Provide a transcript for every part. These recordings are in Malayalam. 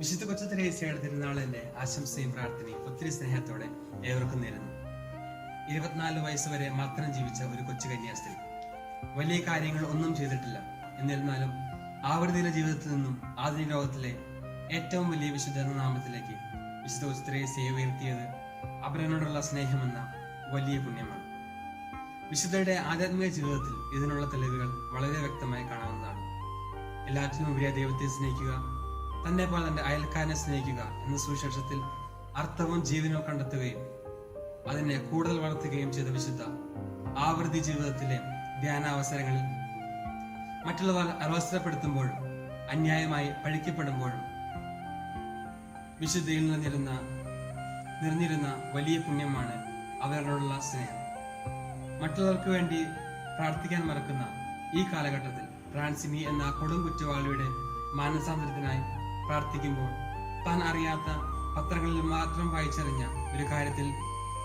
വിശുദ്ധ കൊച്ചു ത്രേസ്യയുടെ തിരുനാളിന്റെ ആശംസയും പ്രാർത്ഥനയും ഒത്തിരി സ്നേഹത്തോടെ ഏവർക്കും നേരുന്നു. 24 വയസ്സ് വരെ മാത്രം ജീവിച്ച ഒരു കൊച്ചു കന്യാസ്ത്രീ, വലിയ കാര്യങ്ങൾ ഒന്നും ചെയ്തിട്ടില്ല. എന്നിരുന്നാലും ആവർത്തിയുടെ ജീവിതത്തിൽ നിന്നും ആധുനിക ലോകത്തിലെ ഏറ്റവും വലിയ വിശുദ്ധ എന്ന നാമത്തിലേക്ക് വിശുദ്ധ കൊച്ചു ത്രേസ്യയെ ഉയർത്തിയത് അപരനോടുള്ള സ്നേഹമെന്ന വലിയ പുണ്യമാണ്. വിശുദ്ധയുടെ ആധ്യാത്മിക ജീവിതത്തിൽ ഇതിനുള്ള തെളിവുകൾ വളരെ വ്യക്തമായി കാണാവുന്നതാണ്. എല്ലാറ്റിനും ഉപരിയായി ദൈവത്തെ സ്നേഹിക്കുക, തന്നെ പോലെ തന്റെ അയൽക്കാരനെ സ്നേഹിക്കുക എന്ന സുവിശേഷത്തിൽ അർത്ഥവും ജീവനവും കണ്ടെത്തുകയും അതിനെ കൂടുതൽ വളർത്തുകയും ചെയ്ത വിശുദ്ധ ആവൃത്തി ജീവിതത്തിലെ ധ്യാനാവസരങ്ങളിൽ മറ്റുള്ളവർ അലോസരപ്പെടുത്തുമ്പോഴും അന്യായമായി പഴിക്കപ്പെടുമ്പോഴും വിശുദ്ധയിൽ നിറഞ്ഞിരുന്ന വലിയ പുണ്യമാണ് അവരോടുള്ള സ്നേഹം. മറ്റുള്ളവർക്ക് വേണ്ടി പ്രാർത്ഥിക്കാൻ മറക്കുന്ന ഈ കാലഘട്ടത്തിൽ ഫ്രാൻസിനി എന്ന കൊടും കുറ്റവാളിയുടെ മാനസാന്തരത്തിനായി പ്രാർത്ഥിക്കുമ്പോൾ താൻ അറിയാത്ത പത്രങ്ങളിൽ മാത്രം വായിച്ചറിഞ്ഞ ഒരു കാര്യത്തിൽ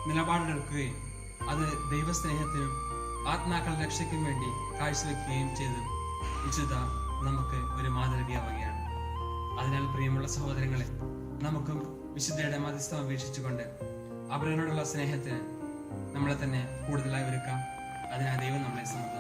നിലപാടെടുക്കുകയും അത് ദൈവസ്നേഹത്തിനും ആത്മാക്കളുടെ രക്ഷയ്ക്കും വേണ്ടി കാഴ്ചവെക്കുകയും ചെയ്ത് വിശുദ്ധ നമുക്ക് ഒരു മാതൃകയാവുകയാണ്. അതിനാൽ പ്രിയമുള്ള സഹോദരങ്ങളെ, നമുക്കും വിശുദ്ധയുടെ മധ്യസ്ഥം അപേക്ഷിച്ചുകൊണ്ട് അവരോടുള്ള സ്നേഹത്തിന് നമ്മളെ തന്നെ കൂടുതലായി ഒരുക്കാം. അതിനായി ദൈവം നമ്മളെ സമ്മതം